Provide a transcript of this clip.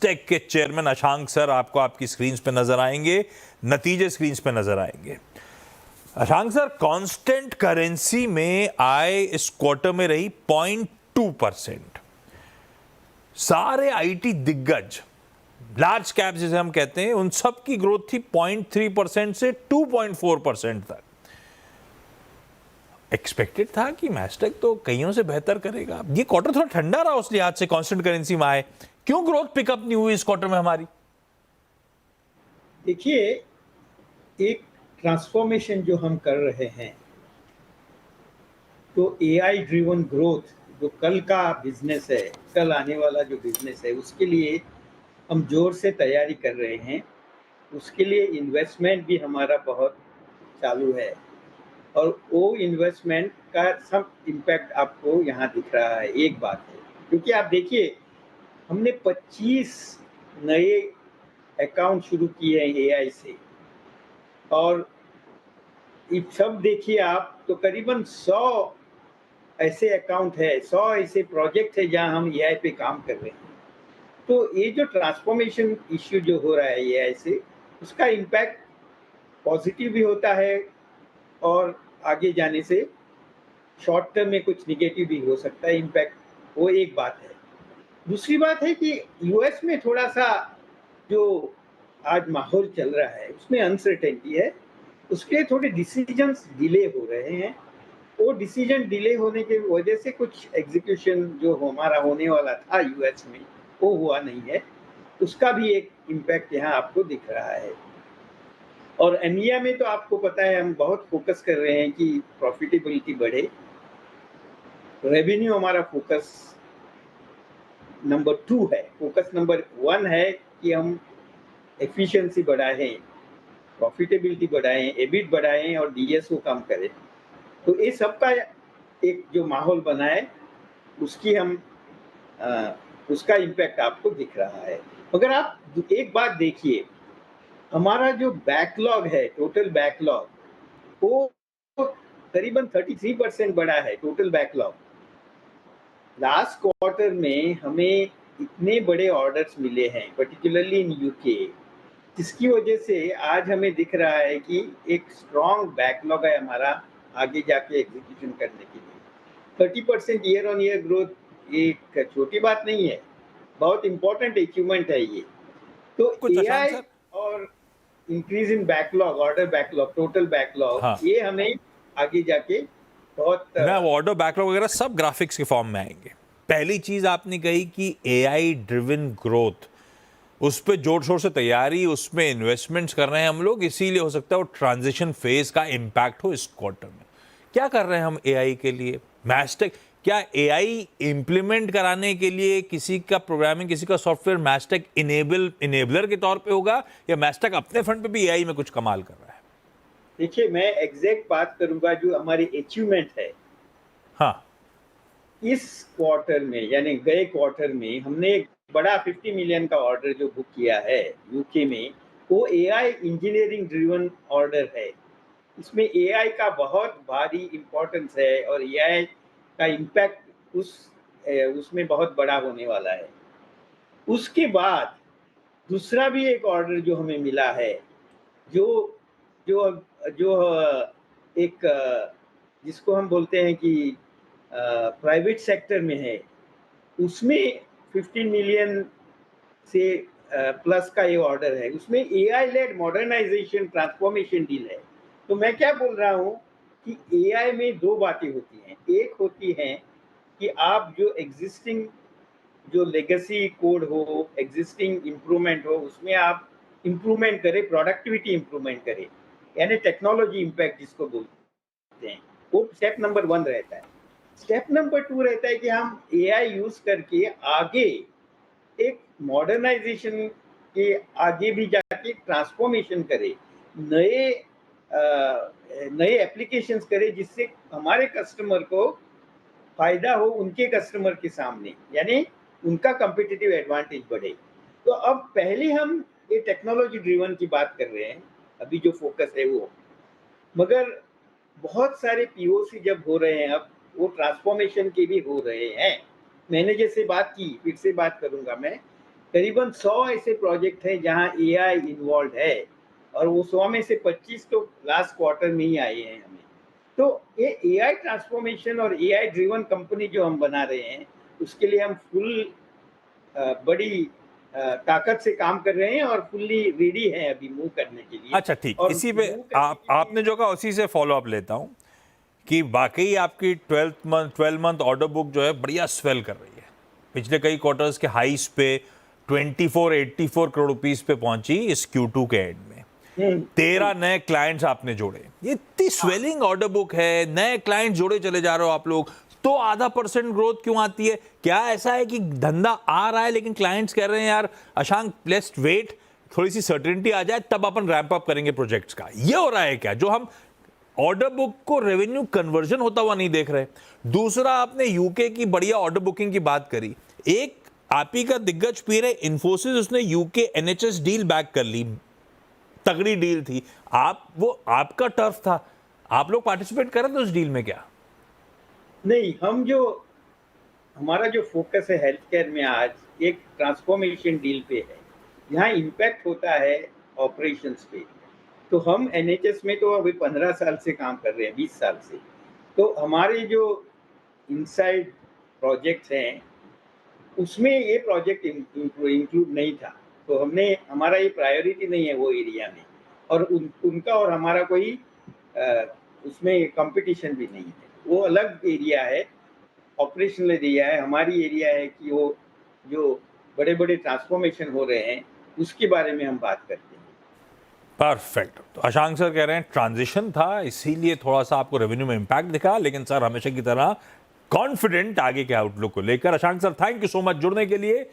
मैस्टेक के chairman Ashank sir आपको आपकी स्क्रीन पे नजर आएंगे, नतीजे स्क्रीन पे नजर आएंगे। अशांक सर, कांस्टेंट करेंसी में आय इस क्वार्टर में रही 0.2%। सारे आईटी दिग्गज, लार्ज कैप जिसे हम कहते हैं, उन सब की ग्रोथ थी 0.3% से 2.4% तक। एक्सपेक्टेड था कि मैस्टेक तो कईयों से बेहतर करेगा। ये क्वार्टर थोड़ा ठंडा रहा उस लिहाज से, कांस्टेंट करेंसी में आए, क्यों ग्रोथ पिकअप नहीं हुई इस क्वार्टर में हमारी? देखिए, एक ट्रांसफॉर्मेशन जो हम कर रहे हैं, तो एआई ड्रिवन ग्रोथ जो कल का बिजनेस है, कल आने वाला जो बिजनेस है, उसके लिए हम जोर से तैयारी कर रहे हैं। उसके लिए इन्वेस्टमेंट भी हमारा बहुत चालू है और वो इन्वेस्टमेंट का सब इम्पैक्ट आपको यहाँ दिख रहा है। एक बात है, क्योंकि आप देखिए, हमने 25 नए अकाउंट शुरू किए हैं एआई से, और ये सब देखिए आप, तो करीबन 100 ऐसे अकाउंट है, 100 ऐसे प्रोजेक्ट है जहां हम एआई पे काम कर रहे हैं। तो ये जो ट्रांसफॉर्मेशन इश्यू जो हो रहा है एआई से, उसका इम्पैक्ट पॉजिटिव भी होता है और आगे जाने से शॉर्ट टर्म में कुछ निगेटिव भी हो सकता है इम्पैक्ट। वो एक बात है। दूसरी बात है कि यूएस में थोड़ा सा जो आज माहौल चल रहा है उसमें अनसर्टेनिटी है, उसके थोड़े डिसीजंस डिले हो रहे हैं। वो डिसीजन डिले होने की वजह से कुछ एग्जीक्यूशन जो हमारा होने वाला था यूएस में, वो हुआ नहीं है। उसका भी एक इम्पैक्ट यहाँ आपको दिख रहा है। और एमिया में तो आपको पता है, हम बहुत फोकस कर रहे हैं कि प्रॉफिटेबिलिटी बढ़े। रेवेन्यू हमारा फोकस नंबर 2 है। फोकस नंबर 1 है कि हम एफिशिएंसी बढ़ाएं, प्रॉफिटेबिलिटी बढ़ाएं, एबिट बढ़ाएं और डीएसओ कम करें। तो ये सबका एक जो माहौल बना है, उसकी हम उसका इम्पैक्ट आपको दिख रहा है। मगर आप एक बात देखिए, हमारा जो बैकलॉग है, टोटल बैकलॉग, वो करीबन 33% बढ़ा है टोटल बैकलॉग। लास्ट क्वार्टर में हमें इतने बड़े ऑर्डर्स मिले हैं, पर्टिकुलरली इन यूके, जिसकी वजह से आज हमें दिख रहा है कि एक स्ट्रॉन्ग बैकलॉग है हमारा आगे जाके एग्जीक्यूशन करने के लिए। 30% ईयर ऑन ईयर ग्रोथ एक छोटी बात नहीं है, बहुत इंपॉर्टेंट अचीवमेंट है ये। तो कुछ अशांक एआई सर, और increase in backlog, order backlog, total backlog, हाँ, ये हमें आगे जाके बहुत मैं वो ऑर्डर बैकलॉग वगैरह सब ग्राफिक्स के फॉर्म में आएंगे। पहली चीज आपने कही कि एआई ड्रिवन ग्रोथ, उस पर जोर शोर से तैयारी, उसमें इन्वेस्टमेंट्स कर रहे हैं हम लोग, इसीलिए हो सकता है वो ट्रांजिशन फेज का इम्पैक्ट हो इस क्वार्टर में। क्या कर रहे हैं हम एआई के लिए? मैस्टेक, क्या एआई इंप्लीमेंट कराने के लिए किसी का प्रोग्रामिंग, किसी का सॉफ्टवेयर मैस्टेक इनेबलर के तौर पे होगा, या मैस्टेक अपने फ्रंट पे भी एआई में कुछ कमाल कर रहा है? देखिए, मैं एग्जैक्ट बात करूंगा जो हमारी अचीवमेंट है हाँ, इस क्वार्टर में, यानी गए क्वार्टर में हमने एक बड़ा 50 मिलियन का ऑर्डर जो बुक किया है यूके में, वो एआई इंजीनियरिंग ड्रिवन ऑर्डर है। इसमें एआई का बहुत भारी इम्पोर्टेंस है और एआई का इम्पैक्ट उसमें बहुत बड़ा होने वाला है। उसके बाद दूसरा भी एक ऑर्डर जो हमें मिला है, जो जो जो एक जिसको हम बोलते हैं कि प्राइवेट सेक्टर में है, उसमें 15 मिलियन से प्लस का ये ऑर्डर है। उसमें AI led modernization transformation deal है। तो मैं क्या बोल रहा हूँ कि एआई में दो बातें होती हैं। एक होती है कि आप जो एग्जिस्टिंग जो लेगेसी कोड हो, एग्जिस्टिंग इम्प्रूवमेंट हो, उसमें आप इम्प्रूवमेंट करें, प्रोडक्टिविटी इम्प्रूवमेंट करें, यानी टेक्नोलॉजी इम्पैक्ट जिसको बोलते हैं, वो स्टेप नंबर 1 रहता है। स्टेप नंबर 2 रहता है कि हम एआई यूज करके आगे एक मॉडर्नाइजेशन के आगे भी जाके ट्रांसफॉर्मेशन करे, नए नए एप्लीकेशंस करे, जिससे हमारे कस्टमर को फायदा हो, उनके कस्टमर के सामने, यानी उनका कॉम्पिटिटिव एडवांटेज बढ़े। तो अब पहले हम ये टेक्नोलॉजी ड्रिवन की बात कर रहे हैं, अभी जो फोकस है वो, मगर बहुत सारे पीओसी जब हो रहे हैं, अब वो ट्रांसफॉर्मेशन के भी हो रहे हैं। मैंने जैसे बात की, फिर से बात करूंगा मैं, करीबन 100 ऐसे प्रोजेक्ट हैं जहां एआई इन्वॉल्व है, और वो 100 में से 25 तो लास्ट क्वार्टर में ही आए हैं हमें। तो ये एआई ट्रांसफॉर्मेशन और एआई ड्रिवन कंपनी जो हम बना रहे हैं, उसके लिए हम फुल बड़ी ताकत से काम कर रहे हैं और फुल्ली रेडी हैं अभी मूव करने के लिए। अच्छा ठीक, और इसी पे move करने के लिए- आपने जो कहा उसी से फॉलो अप लेता हूं कि वाकई आपकी 12 मंथ ऑर्डर बुक जो है बढ़िया स्वेल कर रही है। पिछले कई क्वार्टर्स के हाईस पे 84 करोड़ रुपीस पे पहुंची इस Q2 के एंड में। 13 नए क्लाइंट्स आपने जोड़े, ये इतनी स्वेलिंग ऑर्डर बुक है, नए क्लाइंट जोड़े चले जा रहे हो आप लोग, तो आधा % ग्रोथ क्यों आती है? क्या ऐसा है कि धंधा आ रहा है लेकिन क्लाइंट्स कह रहे हैं यार अशांक लेट्स वेट, थोड़ी सी सर्टेनिटी आ जाए तब अपन रैंप अप करेंगे प्रोजेक्ट्स का? ये हो रहा है क्या, जो हम ऑर्डर बुक को रेवेन्यू कन्वर्जन होता हुआ नहीं देख रहे? दूसरा, आपने यूके की बढ़िया ऑर्डर बुकिंग की बात करी। एक आप ही का दिग्गज पीर है इन्फोसिस, उसने यूके एनएचएस डील बैक कर ली, तगड़ी डील थी। वो आपका टर्फ था, आप लोग पार्टिसिपेट कर रहे थे उस डील में क्या? नहीं, हमारा जो फोकस है हेल्थ केयर में आज एक ट्रांसफॉर्मेशन डील पे है, जहाँ इम्पैक्ट होता है ऑपरेशंस पे। तो हम एनएचएस में तो अभी 15 साल से काम कर रहे हैं, 20 साल से। तो हमारे जो इनसाइड प्रोजेक्ट्स हैं, उसमें ये प्रोजेक्ट इंक्लूड नहीं था। तो हमारा ये प्रायोरिटी नहीं है वो एरिया में, और उनका और हमारा कोई उसमें कंपटीशन भी नहीं है। वो अलग एरिया है, ऑपरेशनल एरिया है। हमारी एरिया है कि वो जो बड़े बड़े ट्रांसफॉर्मेशन हो रहे हैं उसके बारे में हम बात करते हैं। परफेक्ट। तो अशांक सर कह रहे हैं ट्रांजिशन था इसीलिए थोड़ा सा आपको रेवेन्यू में इंपैक्ट दिखा, लेकिन सर हमेशा की तरह कॉन्फिडेंट आगे के आउटलुक को लेकर। Ashank sir thank you so much जुड़ने के लिए।